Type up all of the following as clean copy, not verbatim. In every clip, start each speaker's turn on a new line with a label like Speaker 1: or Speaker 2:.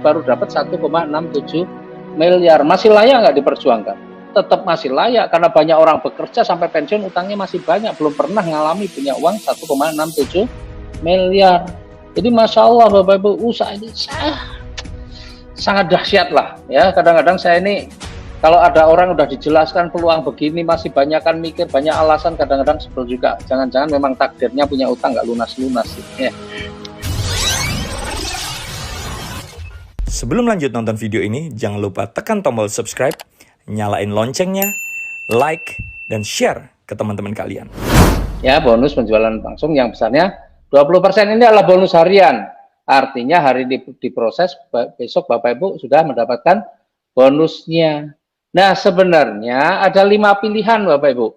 Speaker 1: baru dapat 1,67 miliar. Masih layak nggak diperjuangkan? Tetap masih layak, karena banyak orang bekerja sampai pensiun utangnya masih banyak, belum pernah ngalami punya uang 1,67 miliar. Jadi Masya Allah Bapak Ibu, usaha ini sangat dahsyat lah ya. Kadang-kadang saya ini kalau ada orang udah dijelaskan peluang begini masih banyak kan mikir, banyak alasan, kadang-kadang sebel juga. Jangan-jangan memang takdirnya punya utang nggak lunas-lunas ya.
Speaker 2: Sebelum lanjut nonton video ini, jangan lupa tekan tombol subscribe, nyalain loncengnya, like, dan share ke teman-teman kalian.
Speaker 1: Ya, bonus penjualan langsung yang besarnya 20% ini adalah bonus harian. Artinya hari diproses, besok Bapak Ibu sudah mendapatkan bonusnya. Nah, sebenarnya ada 5 pilihan Bapak Ibu.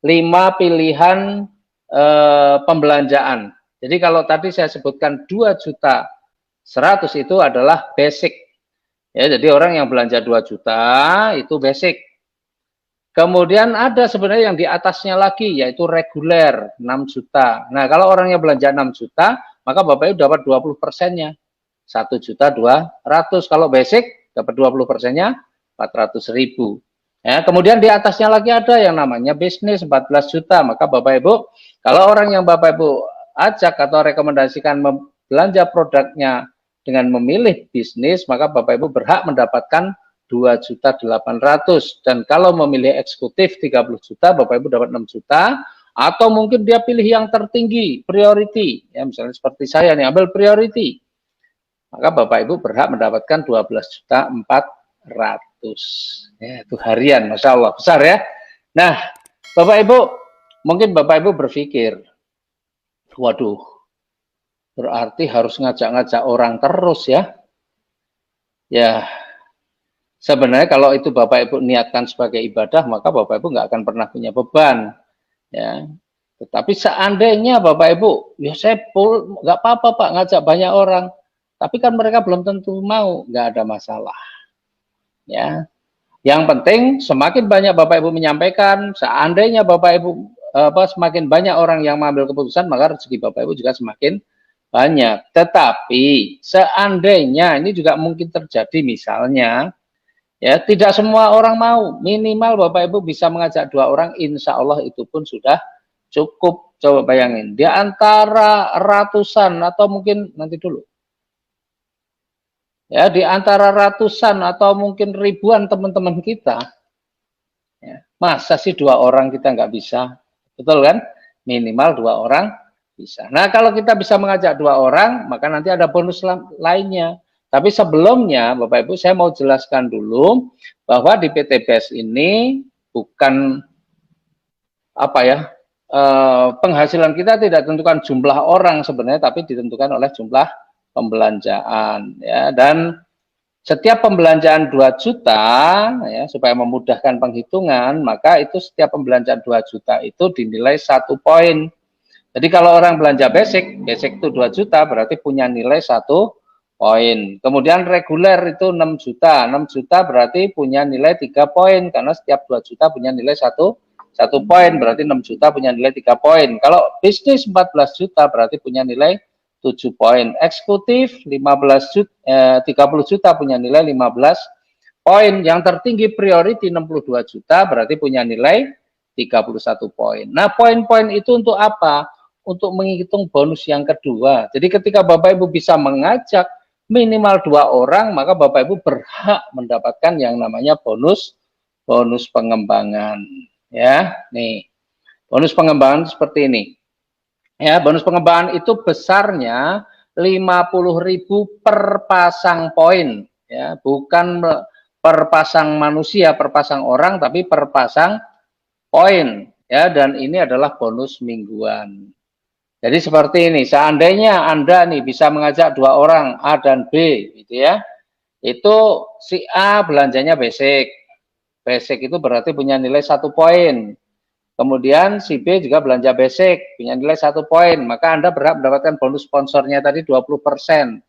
Speaker 1: 5 pilihan pembelanjaan. Jadi kalau tadi saya sebutkan 2.100.000 itu adalah basic. Ya, jadi orang yang belanja 2 juta itu basic. Kemudian ada sebenarnya yang di atasnya lagi, yaitu reguler 6 juta. Nah, kalau orang yang belanja 6 juta, maka Bapak Ibu dapat 20%-nya. 1.200.000. Kalau basic, dapat 20%-nya 400.000. Ya, kemudian di atasnya lagi ada yang namanya bisnis 14 juta. Maka Bapak Ibu, kalau orang yang Bapak Ibu ajak atau rekomendasikan belanja produknya dengan memilih bisnis, maka Bapak Ibu berhak mendapatkan 2.800.000. Dan kalau memilih eksekutif 30 juta, Bapak Ibu dapat 6 juta. Atau mungkin dia pilih yang tertinggi, priority. Ya, misalnya seperti saya nih, ambil priority. Maka Bapak Ibu berhak mendapatkan 12.400.000. Ya, itu harian, Masya Allah, besar ya. Nah, Bapak Ibu, mungkin Bapak Ibu berpikir, waduh, berarti harus ngajak-ngajak orang terus ya. Ya, sebenarnya kalau itu Bapak Ibu niatkan sebagai ibadah, maka Bapak Ibu nggak akan pernah punya beban. Ya, tetapi seandainya Bapak Ibu, ya saya nggak apa-apa Pak ngajak banyak orang, tapi kan mereka belum tentu mau, nggak ada masalah. Ya, yang penting semakin banyak Bapak Ibu menyampaikan, seandainya Bapak Ibu semakin banyak orang yang mengambil keputusan, maka rezeki Bapak Ibu juga semakin banyak. Tetapi seandainya ini juga mungkin terjadi, misalnya ya tidak semua orang mau, minimal Bapak Ibu bisa mengajak 2 orang, insya Allah itu pun sudah cukup. Coba bayangin, di antara ratusan atau mungkin nanti dulu ya, di antara ratusan atau mungkin ribuan teman-teman kita ya, masa sih 2 orang kita nggak bisa? Betul kan? Minimal 2 orang bisa. Nah, kalau kita bisa mengajak 2 orang, maka nanti ada bonus lainnya. Tapi sebelumnya Bapak Ibu, saya mau jelaskan dulu bahwa di PT BES ini bukan apa ya, penghasilan kita tidak ditentukan jumlah orang sebenarnya, tapi ditentukan oleh jumlah pembelanjaan ya. Dan setiap pembelanjaan 2 juta ya, supaya memudahkan penghitungan, maka itu setiap pembelanjaan 2 juta itu dinilai 1 poin. Jadi kalau orang belanja basic itu 2 juta berarti punya nilai 1 poin. Kemudian reguler itu 6 juta. 6 juta berarti punya nilai 3 poin, karena setiap 2 juta punya nilai 1 poin, berarti 6 juta punya nilai 3 poin. Kalau bisnis 14 juta berarti punya nilai 7 poin. Eksekutif 30 juta punya nilai 15 poin. Yang tertinggi priority 62 juta berarti punya nilai 31 poin. Nah, poin-poin itu untuk apa? Untuk menghitung bonus yang kedua. Jadi ketika Bapak Ibu bisa mengajak minimal 2 orang, maka Bapak Ibu berhak mendapatkan yang namanya bonus pengembangan. Ya, nih. Bonus pengembangan seperti ini. Ya, bonus pengembangan itu besarnya 50.000 per pasang poin, ya, bukan per pasang manusia, per pasang orang, tapi per pasang poin, ya. Dan ini adalah bonus mingguan. Jadi seperti ini, seandainya Anda nih bisa mengajak 2 orang A dan B, gitu ya, itu si A belanjanya basic itu berarti punya nilai 1 poin. Kemudian si B juga belanja basic, punya nilai 1 poin, maka Anda berhak mendapatkan bonus sponsornya tadi 20%.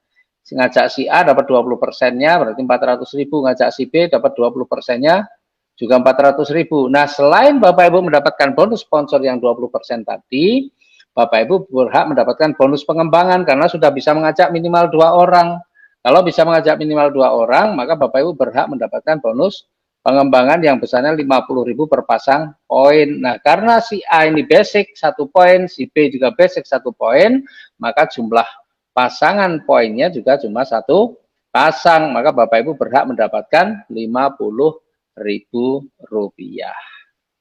Speaker 1: Ngajak si A dapat 20%-nya, berarti 400.000, ngajak si B dapat 20%-nya, juga 400.000. Nah, selain Bapak Ibu mendapatkan bonus sponsor yang 20% tadi, Bapak Ibu berhak mendapatkan bonus pengembangan, karena sudah bisa mengajak minimal 2 orang. Kalau bisa mengajak minimal 2 orang, maka Bapak Ibu berhak mendapatkan bonus pengembangan yang besarnya 50.000 per pasang poin. Nah, karena si A ini basic 1 poin, si B juga basic 1 poin, maka jumlah pasangan poinnya juga cuma 1 pasang. Maka Bapak Ibu berhak mendapatkan Rp50.000.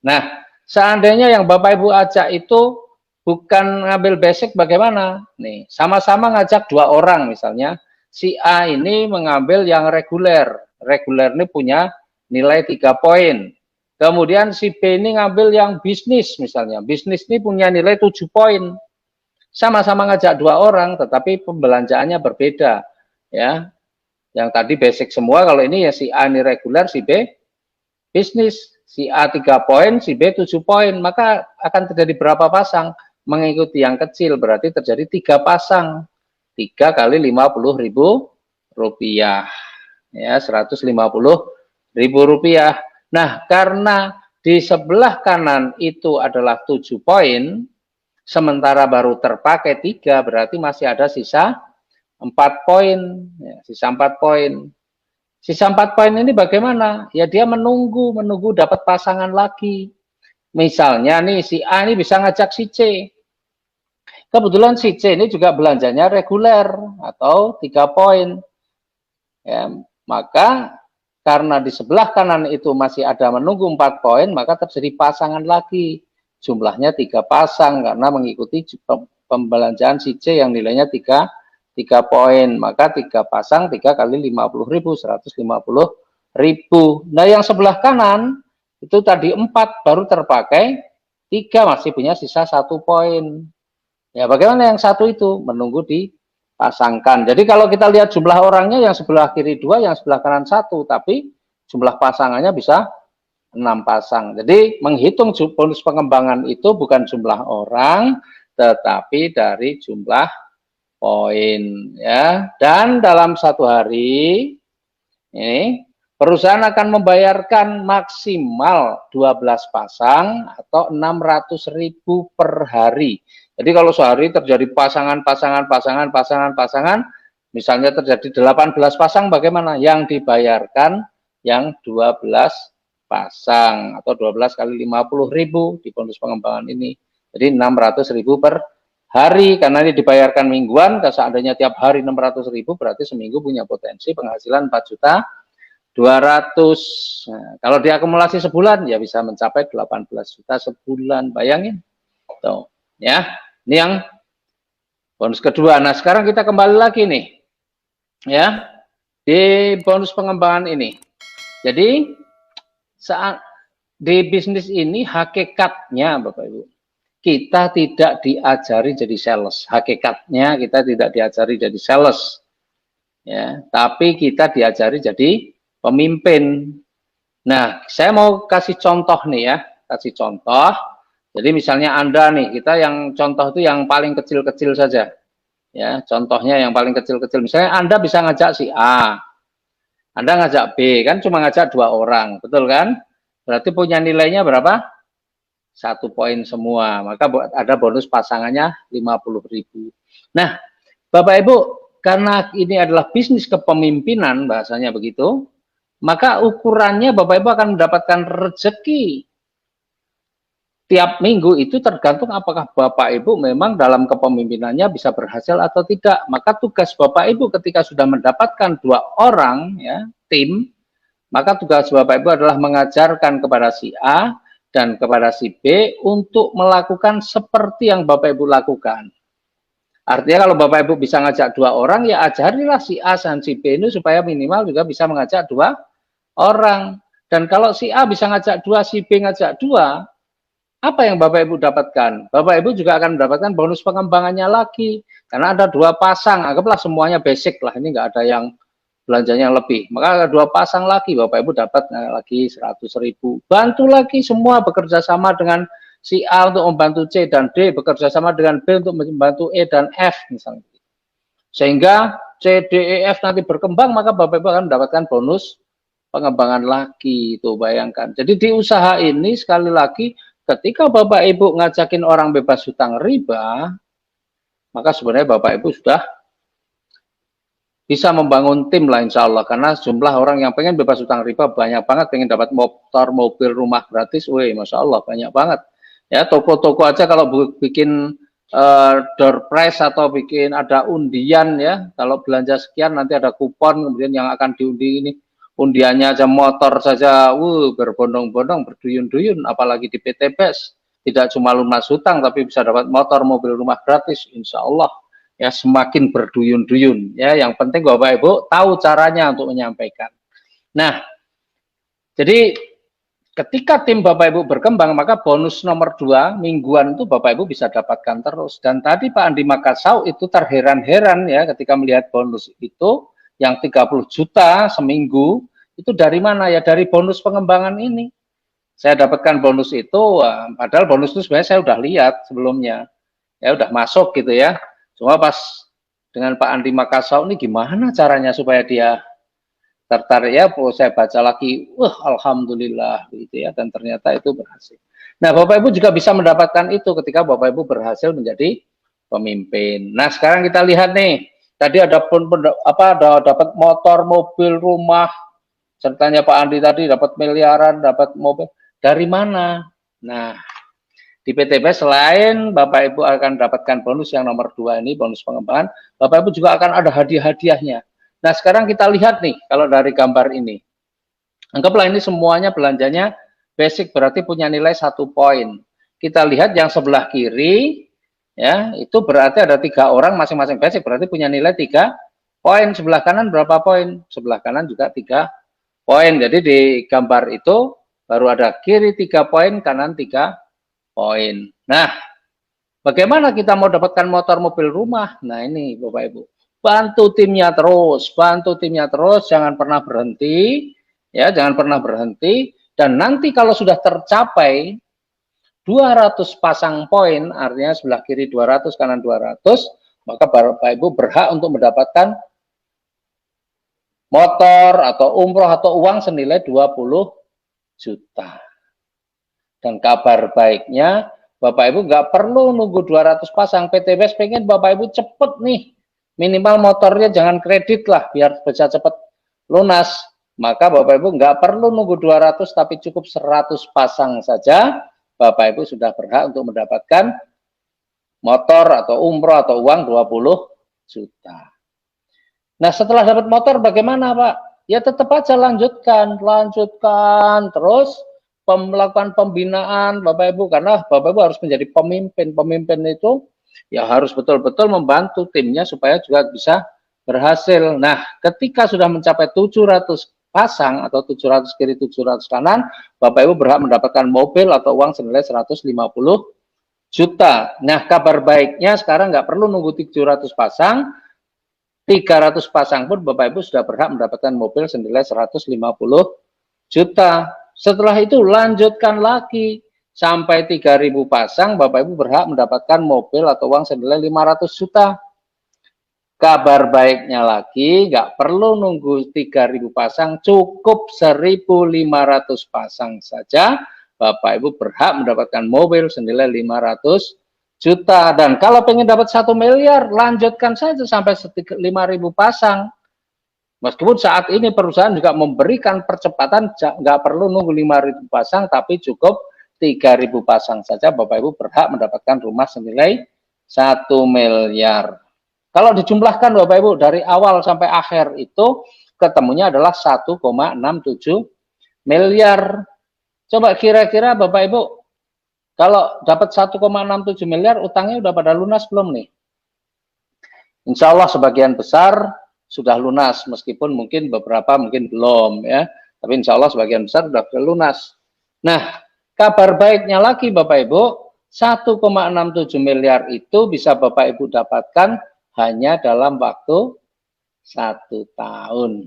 Speaker 1: Nah, seandainya yang Bapak Ibu ajak itu bukan ngambil basic, bagaimana? Nih, sama-sama ngajak 2 orang misalnya. Si A ini mengambil yang reguler. Reguler ini punya nilai 3 poin. Kemudian si B ini ngambil yang bisnis misalnya. Bisnis ini punya nilai 7 poin. Sama-sama ngajak 2 orang, tetapi pembelanjaannya berbeda. Ya, yang tadi basic semua, kalau ini ya si A ini reguler, si B bisnis. Si A 3 poin, si B 7 poin. Maka akan terjadi berapa pasang? Mengikuti yang kecil, berarti terjadi 3 pasang. 3 kali Rp50.000, ya Rp150.000. Nah, karena di sebelah kanan itu adalah 7 poin, sementara baru terpakai 3, berarti masih ada sisa 4 poin, ya, sisa 4 poin. Sisa 4 poin ini bagaimana? Ya dia menunggu dapat pasangan lagi. Misalnya nih si A ini bisa ngajak si C. Kebetulan si C ini juga belanjanya reguler atau 3 poin. Ya, maka karena di sebelah kanan itu masih ada menunggu 4 poin, maka terjadi pasangan lagi. Jumlahnya 3 pasang karena mengikuti pembelanjaan si C yang nilainya 3 poin. Maka 3 pasang 3 kali Rp50.000, Rp150.000. Nah, yang sebelah kanan itu tadi 4 baru terpakai, 3 masih punya sisa 1 poin. Ya, bagaimana yang satu itu? Menunggu dipasangkan. Jadi kalau kita lihat jumlah orangnya, yang sebelah kiri 2, yang sebelah kanan 1, tapi jumlah pasangannya bisa 6 pasang. Jadi menghitung bonus pengembangan itu bukan jumlah orang, tetapi dari jumlah poin. Ya. Dan dalam 1 hari, ini perusahaan akan membayarkan maksimal 12 pasang atau 600.000 per hari. Jadi kalau sehari terjadi pasangan, misalnya terjadi 18 pasang, bagaimana? Yang dibayarkan yang 12 pasang atau 12 kali 50.000 di bonus pengembangan ini. Jadi 600.000 per hari, karena ini dibayarkan mingguan. Seandainya tiap hari 600.000, berarti seminggu punya potensi penghasilan 4.200.000. Nah, kalau diakumulasi sebulan ya bisa mencapai 18 juta sebulan. Bayangin. Tuh, ya. Ini yang bonus kedua. Nah, sekarang kita kembali lagi nih. Ya. Di bonus pengembangan ini. Jadi saat di bisnis ini hakikatnya Bapak Ibu, kita tidak diajari jadi sales. Hakikatnya kita tidak diajari jadi sales. Ya, tapi kita diajari jadi pemimpin. Nah, saya mau kasih contoh nih ya, kasih contoh. Jadi misalnya Anda nih, kita yang contoh itu yang paling kecil-kecil saja. Ya, contohnya yang paling kecil-kecil. Misalnya Anda bisa ngajak si A, Anda ngajak B, kan cuma ngajak 2 orang, betul kan? Berarti punya nilainya berapa? 1 poin semua. Maka ada bonus pasangannya 50.000. Nah, Bapak Ibu, karena ini adalah bisnis kepemimpinan, bahasanya begitu, maka ukurannya Bapak Ibu akan mendapatkan rezeki tiap minggu itu tergantung apakah Bapak Ibu memang dalam kepemimpinannya bisa berhasil atau tidak. Maka tugas Bapak Ibu ketika sudah mendapatkan 2 orang, ya, tim, maka tugas Bapak Ibu adalah mengajarkan kepada si A dan kepada si B untuk melakukan seperti yang Bapak Ibu lakukan. Artinya kalau Bapak Ibu bisa ngajak 2 orang, ya ajarilah si A dan si B ini supaya minimal juga bisa mengajak 2 orang. Dan kalau si A bisa ngajak 2, si B ngajak 2, apa yang Bapak Ibu dapatkan? Bapak Ibu juga akan mendapatkan bonus pengembangannya lagi. Karena ada 2 pasang, anggaplah semuanya basic lah, ini nggak ada yang belanjanya lebih. Maka ada 2 pasang lagi, Bapak Ibu dapat lagi 100.000. Bantu lagi semua bekerja sama dengan si A untuk membantu C dan D, bekerja sama dengan B untuk membantu E dan F misalnya. Sehingga C, D, E, F nanti berkembang, maka Bapak Ibu akan mendapatkan bonus pengembangan lagi. Itu bayangkan. Jadi di usaha ini sekali lagi, ketika Bapak Ibu ngajakin orang bebas hutang riba, maka sebenarnya Bapak Ibu sudah bisa membangun tim lah insya Allah, karena jumlah orang yang pengen bebas utang riba banyak banget, pengen dapat motor, mobil, rumah gratis, wih Masya Allah banyak banget. Ya toko-toko aja kalau bikin door prize atau bikin ada undian ya, kalau belanja sekian nanti ada kupon kemudian yang akan diundi ini, undiannya aja motor saja, berbondong-bondong, berduyun-duyun, apalagi di PTBS, tidak cuma lunas hutang tapi bisa dapat motor, mobil, rumah gratis, insya Allah ya semakin berduyun-duyun ya. Yang penting Bapak Ibu tahu caranya untuk menyampaikan. Nah, jadi ketika tim Bapak Ibu berkembang, maka bonus nomor 2 mingguan itu Bapak Ibu bisa dapatkan terus. Dan tadi Pak Andi Makassau itu terheran-heran ya ketika melihat bonus itu yang 30 juta seminggu, itu dari mana ya? Dari bonus pengembangan ini. Saya dapatkan bonus itu, padahal bonus itu sebenarnya saya udah lihat sebelumnya. Ya udah masuk gitu ya. Cuma pas dengan Pak Andi Makassau ini gimana caranya supaya dia tertarik ya, saya baca lagi, alhamdulillah gitu ya, dan ternyata itu berhasil. Nah, Bapak Ibu juga bisa mendapatkan itu ketika Bapak Ibu berhasil menjadi pemimpin. Nah, sekarang kita lihat nih, tadi ada dapat motor, mobil, rumah, ceritanya Pak Andi tadi dapat miliaran, dapat mobil, dari mana? Nah, di PTB selain Bapak Ibu akan dapatkan bonus yang nomor 2 ini, bonus pengembangan, Bapak Ibu juga akan ada hadiah-hadiahnya. Nah, sekarang kita lihat nih, kalau dari gambar ini. Anggaplah ini semuanya belanjanya basic, berarti punya nilai 1 poin. Kita lihat yang sebelah kiri, ya itu berarti ada 3 orang masing-masing basic, berarti punya nilai 3 poin. Sebelah kanan berapa poin? Sebelah kanan juga 3 poin. Jadi di gambar itu baru ada kiri 3 poin, kanan 3 poin. Nah, bagaimana kita mau dapatkan motor, mobil, rumah? Nah, ini Bapak Ibu. Bantu timnya terus, jangan pernah berhenti, ya, jangan pernah berhenti. Dan nanti kalau sudah tercapai 200 pasang poin, artinya sebelah kiri 200, kanan 200, maka Bapak Ibu berhak untuk mendapatkan motor atau umroh atau uang senilai 20 juta. Dan kabar baiknya, Bapak Ibu nggak perlu nunggu 200 pasang. PTBS pengen Bapak Ibu cepet nih. Minimal motornya jangan kredit lah, biar bisa cepet lunas. Maka Bapak Ibu nggak perlu nunggu 200, tapi cukup 100 pasang saja. Bapak Ibu sudah berhak untuk mendapatkan motor atau umroh atau uang 20 juta. Nah, setelah dapat motor bagaimana Pak? Ya tetap aja lanjutkan terus melakukan pembinaan Bapak Ibu, karena Bapak Ibu harus menjadi pemimpin. Pemimpin itu ya harus betul-betul membantu timnya supaya juga bisa berhasil. Nah, ketika sudah mencapai 700 pasang atau 700 kiri 700 kanan, Bapak Ibu berhak mendapatkan mobil atau uang senilai 150 juta. Nah, kabar baiknya sekarang nggak perlu nunggu 700 pasang, 300 pasang pun Bapak Ibu sudah berhak mendapatkan mobil senilai 150 juta. Setelah itu lanjutkan lagi sampai 3.000 pasang, Bapak Ibu berhak mendapatkan mobil atau uang senilai 500 juta. Kabar baiknya lagi, nggak perlu nunggu 3.000 pasang, cukup 1.500 pasang saja, Bapak Ibu berhak mendapatkan mobil senilai 500 juta. Dan kalau pengen dapat 1 miliar, lanjutkan saja sampai 5.000 pasang. Meskipun saat ini perusahaan juga memberikan percepatan, nggak perlu nunggu 5.000 pasang, tapi cukup 3.000 pasang saja, Bapak Ibu berhak mendapatkan rumah senilai 1 miliar. Kalau dijumlahkan Bapak Ibu dari awal sampai akhir itu ketemunya adalah 1,67 miliar. Coba kira-kira Bapak Ibu, kalau dapat 1,67 miliar, utangnya udah pada lunas belum nih? Insya Allah sebagian besar sudah lunas, meskipun mungkin beberapa mungkin belum ya, tapi insya Allah sebagian besar sudah lunas. Nah, kabar baiknya lagi Bapak Ibu, 1,67 miliar itu bisa Bapak Ibu dapatkan hanya dalam waktu 1 tahun.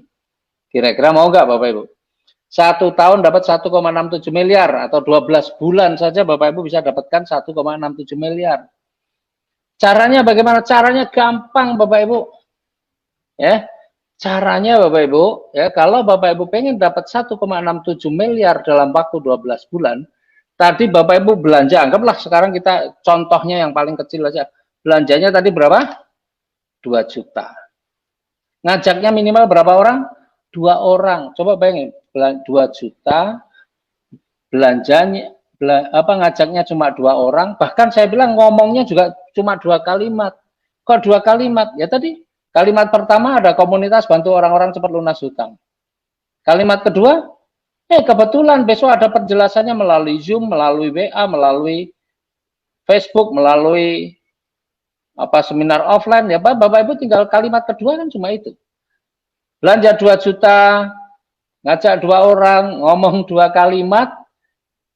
Speaker 1: Kira-kira mau nggak Bapak Ibu? 1 tahun dapat 1,67 miliar, atau 12 bulan saja Bapak Ibu bisa dapatkan 1,67 miliar. Caranya bagaimana? Caranya gampang Bapak Ibu. Ya, caranya Bapak Ibu, ya, kalau Bapak Ibu pengen dapat 1,67 miliar dalam waktu 12 bulan, tadi Bapak Ibu belanja, anggaplah sekarang kita contohnya yang paling kecil aja, belanjanya tadi berapa? 2 juta. Ngajaknya minimal berapa orang? 2 orang. Coba bayangin, 2 juta, belanjanya, ngajaknya cuma 2 orang, bahkan saya bilang ngomongnya juga cuma 2 kalimat. Kok 2 kalimat? Ya tadi, kalimat pertama ada komunitas bantu orang-orang cepat lunas hutang. Kalimat kedua, kebetulan besok ada penjelasannya melalui Zoom, melalui WA, melalui Facebook, melalui seminar offline, ya Bapak Ibu tinggal kalimat kedua kan cuma itu. Belanja 2 juta, ngajak 2 orang, ngomong 2 kalimat,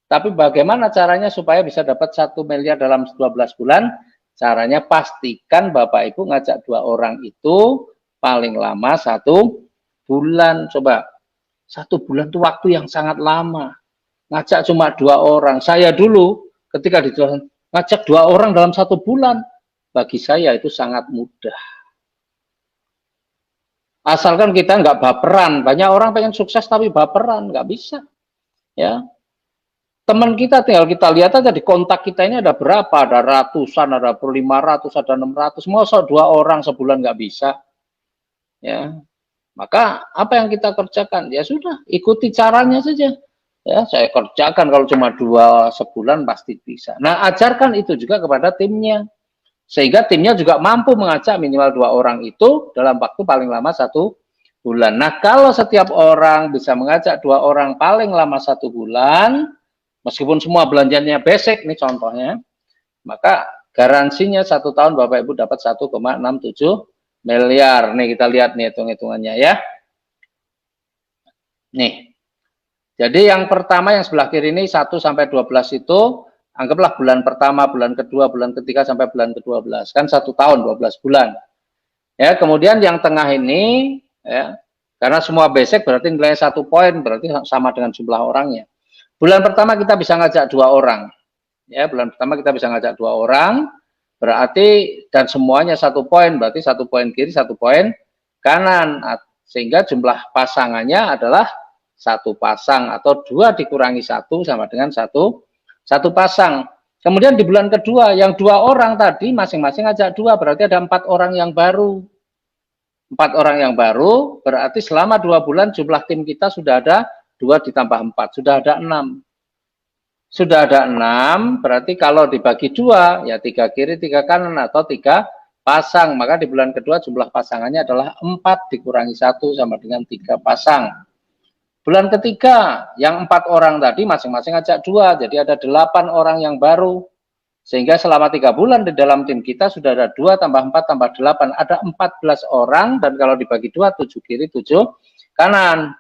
Speaker 1: tapi bagaimana caranya supaya bisa dapat 1 miliar dalam 12 bulan? Caranya pastikan Bapak Ibu ngajak 2 orang itu paling lama 1 bulan. Coba, 1 bulan itu waktu yang sangat lama. Ngajak cuma 2 orang. Saya dulu ketika dijual, ngajak 2 orang dalam 1 bulan. Bagi saya itu sangat mudah. Asalkan kita nggak baperan. Banyak orang pengen sukses tapi baperan, nggak bisa. Ya, teman kita tinggal kita lihat aja di kontak kita ini ada berapa, ada ratusan, ada 500, ada 600. Masa 2 orang sebulan nggak bisa. Ya, maka apa yang kita kerjakan? Ya sudah, ikuti caranya saja. Ya, saya kerjakan kalau cuma 2 sebulan pasti bisa. Nah, ajarkan itu juga kepada timnya. Sehingga timnya juga mampu mengajak minimal 2 orang itu dalam waktu paling lama 1 bulan. Nah, kalau setiap orang bisa mengajak 2 orang paling lama 1 bulan, meskipun semua belanjanya basic, nih contohnya, maka garansinya 1 tahun Bapak Ibu dapat 1,67 miliar. Nih kita lihat nih hitung-hitungannya ya. Nih. Jadi yang pertama yang sebelah kiri ini 1 sampai 12 itu anggaplah bulan pertama, bulan kedua, bulan ketiga sampai bulan ke-12. Kan 1 tahun 12 bulan. Ya, kemudian yang tengah ini ya, karena semua basic berarti nilainya 1 poin, berarti sama dengan jumlah orangnya. Bulan pertama kita bisa ngajak 2 orang. Ya, bulan pertama kita bisa ngajak 2 orang, berarti dan semuanya 1 poin, berarti 1 poin kiri, 1 poin kanan. Sehingga jumlah pasangannya adalah 1 pasang atau 2 dikurangi 1 sama dengan 1 pasang. Kemudian di bulan kedua yang 2 orang tadi masing-masing ngajak 2, berarti ada 4 orang yang baru. 4 orang yang baru berarti selama 2 bulan jumlah tim kita sudah ada 2 ditambah 4, sudah ada 6. Sudah ada 6, berarti kalau dibagi 2, ya 3 kiri, 3 kanan, atau 3 pasang. Maka di bulan kedua jumlah pasangannya adalah 4 dikurangi 1 sama dengan 3 pasang. Bulan ketiga, yang 4 orang tadi masing-masing ajak 2, jadi ada 8 orang yang baru. Sehingga selama 3 bulan di dalam tim kita sudah ada 2 tambah 4 tambah 8, ada 14 orang, dan kalau dibagi 2, 7 kiri, 7 kanan.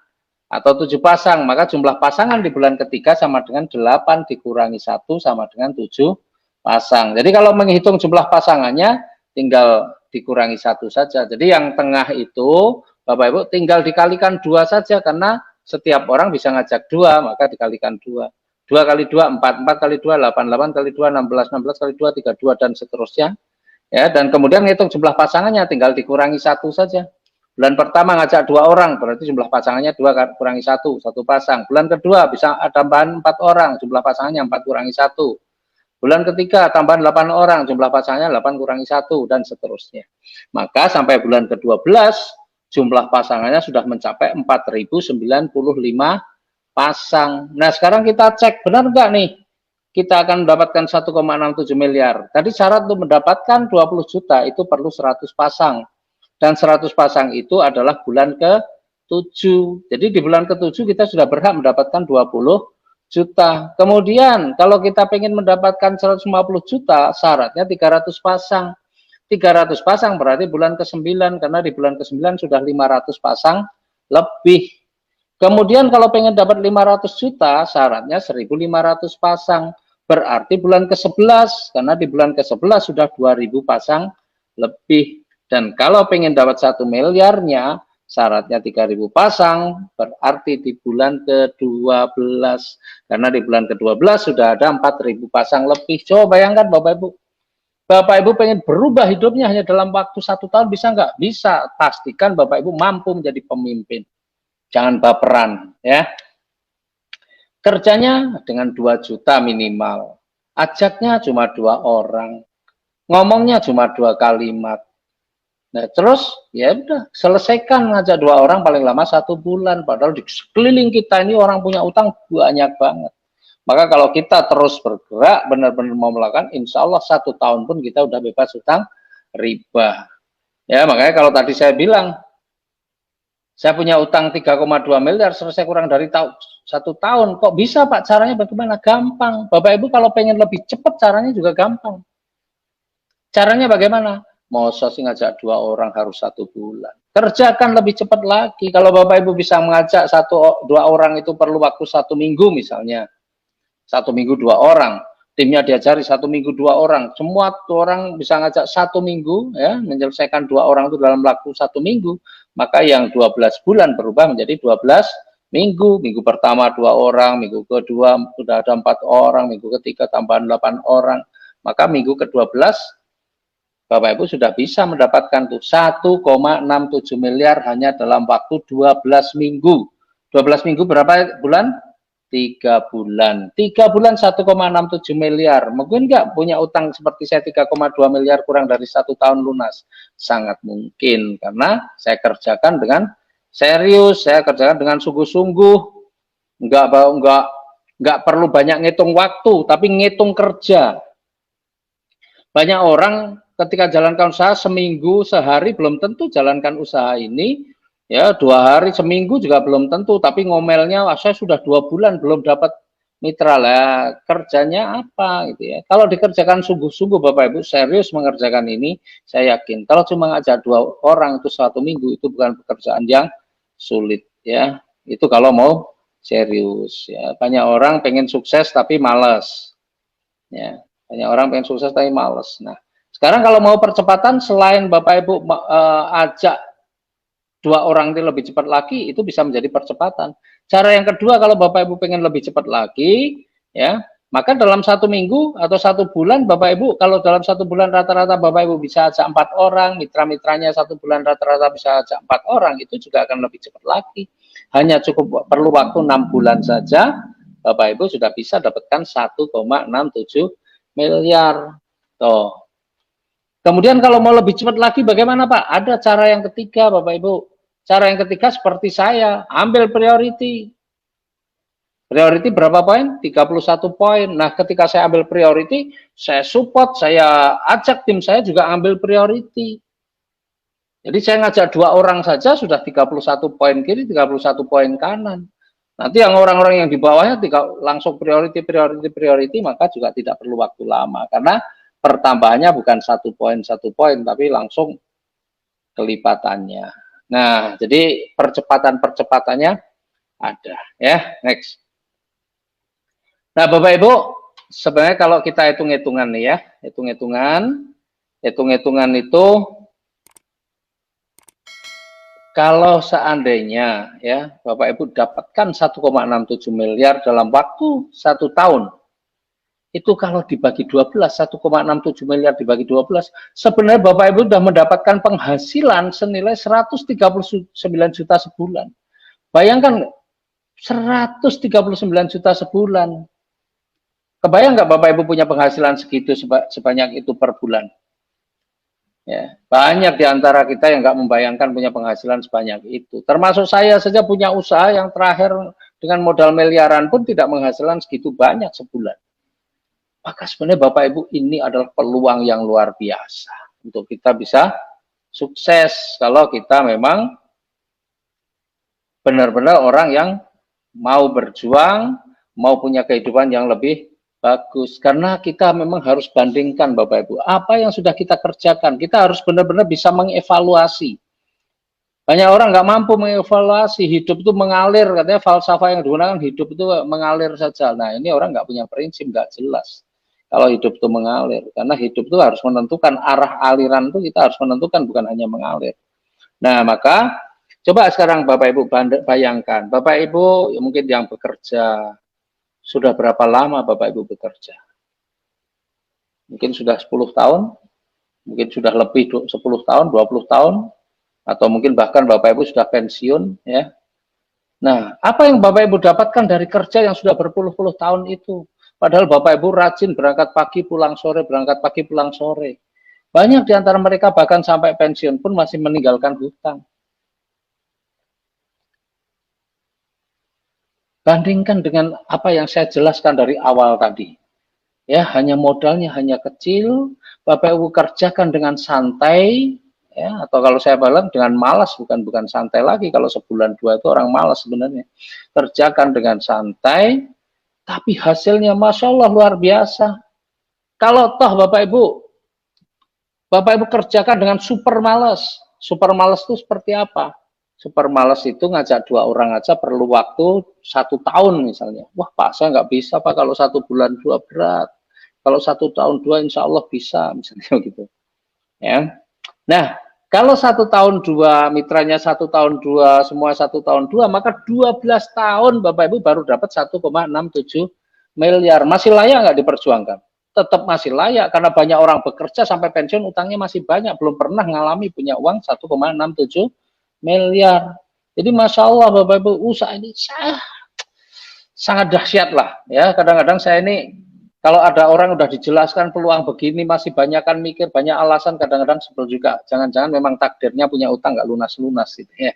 Speaker 1: Atau 7 pasang, maka jumlah pasangan di bulan ketiga sama dengan 8 dikurangi 1 sama dengan 7 pasang. Jadi kalau menghitung jumlah pasangannya, tinggal dikurangi 1 saja. Jadi yang tengah itu, Bapak Ibu, tinggal dikalikan 2 saja, karena setiap orang bisa ngajak 2, maka dikalikan 2. 2 kali 2, 4, 4 kali 2, 8, 8 kali 2, 16, 16 kali 2, 32, dan seterusnya. Ya, dan kemudian ngitung jumlah pasangannya, tinggal dikurangi 1 saja. Bulan pertama ngajak 2 orang, berarti jumlah pasangannya 2 kurangi 1, 1 pasang. Bulan kedua bisa tambahan 4 orang, jumlah pasangannya 4 kurangi 1. Bulan ketiga tambahan 8 orang, jumlah pasangannya 8 kurangi 1, dan seterusnya. Maka sampai bulan ke-12, jumlah pasangannya sudah mencapai 4095 pasang. Nah, sekarang kita cek benar nggak nih kita akan mendapatkan 1,67 miliar. Tadi syarat untuk mendapatkan 20 juta itu perlu 100 pasang. Dan 100 pasang itu adalah bulan ke-7. Jadi di bulan ke-7 kita sudah berhak mendapatkan 20 juta. Kemudian kalau kita ingin mendapatkan 150 juta, syaratnya 300 pasang. 300 pasang berarti bulan ke-9, karena di bulan ke-9 sudah 500 pasang lebih. Kemudian kalau pengen dapat 500 juta, syaratnya 1.500 pasang. Berarti bulan ke-11, karena di bulan ke-11 sudah 2.000 pasang lebih. Dan kalau pengen dapat 1 miliarnya, syaratnya 3.000 pasang, berarti di bulan ke-12. Karena di bulan ke-12 sudah ada 4.000 pasang lebih. Coba bayangkan Bapak Ibu. Bapak Ibu pengen berubah hidupnya hanya dalam waktu 1 tahun, bisa nggak? Bisa. Pastikan Bapak Ibu mampu menjadi pemimpin. Jangan baperan, ya. Kerjanya dengan 2 juta minimal. Ajaknya cuma 2 orang. Ngomongnya cuma 2 kalimat. Nah, terus ya udah selesaikan, ngajak 2 orang paling lama 1 bulan. Padahal di sekeliling kita ini orang punya utang banyak banget. Maka kalau kita terus bergerak, benar-benar mau melakukan, insya Allah 1 tahun pun kita udah bebas utang riba. Ya, makanya kalau tadi saya bilang, saya punya utang 3,2 miliar, selesai kurang dari 1 tahun. Kok bisa Pak? Caranya bagaimana? Gampang. Bapak Ibu kalau pengen lebih cepat, caranya juga gampang. Caranya bagaimana? Masa sih ngajak 2 orang harus 1 bulan. Kerjakan lebih cepat lagi. Kalau Bapak Ibu bisa mengajak 1-2 orang itu perlu waktu 1 minggu misalnya. 1 minggu 2 orang. Timnya diajari 1 minggu 2 orang. Semua 2 orang bisa ngajak 1 minggu, ya, menyelesaikan 2 orang itu dalam waktu 1 minggu. Maka yang 12 bulan berubah menjadi 12 minggu. Minggu pertama 2 orang, minggu kedua sudah ada 4 orang, minggu ketiga tambahan 8 orang. Maka minggu ke-12 Bapak Ibu sudah bisa mendapatkan tuh 1,67 miliar hanya dalam waktu 12 minggu. 12 minggu berapa bulan? 3 bulan. 3 bulan 1,67 miliar. Mungkin nggak punya utang seperti saya 3,2 miliar kurang dari 1 tahun lunas? Sangat mungkin karena saya kerjakan dengan serius, saya kerjakan dengan sungguh-sungguh. Nggak perlu banyak ngitung waktu, tapi ngitung kerja. Banyak orang ketika jalankan usaha seminggu, sehari belum tentu jalankan usaha ini, ya 2 hari, seminggu juga belum tentu, tapi ngomelnya, wah saya sudah 2 bulan belum dapat mitra lah, kerjanya apa gitu ya. Kalau dikerjakan sungguh-sungguh Bapak Ibu serius mengerjakan ini, saya yakin kalau cuma ngajak 2 orang itu 1 minggu itu bukan pekerjaan yang sulit ya. Itu kalau mau serius ya. Banyak orang pengen sukses tapi malas ya. Banyak orang pengen sukses tapi males. Nah, sekarang kalau mau percepatan, selain Bapak Ibu ajak 2 orang itu lebih cepat lagi, itu bisa menjadi percepatan. Cara yang kedua, kalau Bapak Ibu pengen lebih cepat lagi, ya, maka dalam 1 minggu atau 1 bulan, Bapak Ibu, kalau dalam 1 bulan rata-rata Bapak Ibu bisa ajak 4 orang, mitra-mitranya 1 bulan rata-rata bisa ajak 4 orang, itu juga akan lebih cepat lagi. Hanya cukup perlu waktu 6 bulan saja, Bapak Ibu sudah bisa dapatkan 1,67 miliar. Tuh. Kemudian kalau mau lebih cepat lagi bagaimana Pak? Ada cara yang ketiga Bapak Ibu. Cara yang ketiga seperti saya, ambil priority. Priority berapa poin? 31 poin. Nah, ketika saya ambil priority, saya support, saya ajak tim saya juga ambil priority. Jadi saya ngajak 2 orang saja sudah 31 poin kiri, 31 poin kanan. Nanti yang orang-orang yang di bawahnya langsung priority, maka juga tidak perlu waktu lama. Karena pertambahannya bukan 1 poin, tapi langsung kelipatannya. Nah, jadi percepatan-percepatannya ada. Ya, next. Nah, Bapak Ibu, sebenarnya kalau kita hitung-hitungan nih ya, hitung-hitungan itu kalau seandainya ya Bapak Ibu dapatkan 1,67 miliar dalam waktu 1 tahun, itu kalau dibagi 12, 1,67 miliar dibagi 12, sebenarnya Bapak Ibu sudah mendapatkan penghasilan senilai 139 juta sebulan. Bayangkan 139 juta sebulan. Kebayang nggak Bapak Ibu punya penghasilan segitu sebanyak itu per bulan? Ya, banyak di antara kita yang nggak membayangkan punya penghasilan sebanyak itu. Termasuk saya saja punya usaha yang terakhir dengan modal miliaran pun tidak menghasilkan segitu banyak sebulan. Maka sebenarnya Bapak Ibu ini adalah peluang yang luar biasa untuk kita bisa sukses kalau kita memang benar-benar orang yang mau berjuang, mau punya kehidupan yang lebih bagus, karena kita memang harus bandingkan Bapak Ibu, apa yang sudah kita kerjakan, kita harus benar-benar bisa mengevaluasi. Banyak orang nggak mampu mengevaluasi, hidup itu mengalir, katanya falsafah yang digunakan hidup itu mengalir saja. Nah ini orang nggak punya prinsip, nggak jelas. Kalau hidup itu mengalir, karena hidup itu harus menentukan arah aliran itu kita harus menentukan, bukan hanya mengalir. Nah maka coba sekarang Bapak Ibu bayangkan, Bapak Ibu mungkin yang bekerja, sudah berapa lama Bapak Ibu bekerja? Mungkin sudah 10 tahun, mungkin sudah lebih 10 tahun, 20 tahun, atau mungkin bahkan Bapak Ibu sudah pensiun ya. Nah, apa yang Bapak Ibu dapatkan dari kerja yang sudah berpuluh-puluh tahun itu? Padahal Bapak Ibu rajin berangkat pagi pulang sore, berangkat pagi pulang sore. Banyak di antara mereka bahkan sampai pensiun pun masih meninggalkan hutang. Bandingkan dengan apa yang saya jelaskan dari awal tadi. Ya, hanya modalnya hanya kecil, Bapak Ibu kerjakan dengan santai, ya, atau kalau saya bilang dengan malas, bukan santai lagi. Kalau sebulan dua itu orang malas sebenarnya. Kerjakan dengan santai, tapi hasilnya Masya Allah luar biasa. Kalau toh Bapak Ibu kerjakan dengan super malas. Super malas itu seperti apa? Super malas itu ngajak dua orang aja perlu waktu 1 tahun misalnya. Wah Pak, saya nggak bisa Pak, kalau 1 bulan 2 berat. Kalau 1 tahun 2 insya Allah bisa, misalnya gitu. Ya. Nah, kalau 1 tahun 2, mitranya 1 tahun 2, semua 1 tahun 2, maka 12 tahun Bapak Ibu baru dapat 1,67 miliar. Masih layak nggak diperjuangkan? Tetap masih layak, karena banyak orang bekerja sampai pensiun utangnya masih banyak, belum pernah ngalami punya uang 1,67 miliar. Jadi Masya Allah Bapak Ibu, usaha ini sangat dahsyat lah. Ya, kadang-kadang saya ini kalau ada orang udah dijelaskan peluang begini masih banyak kan mikir, banyak alasan, kadang-kadang sebel juga. Jangan-jangan memang takdirnya punya utang nggak lunas-lunas gitu ya.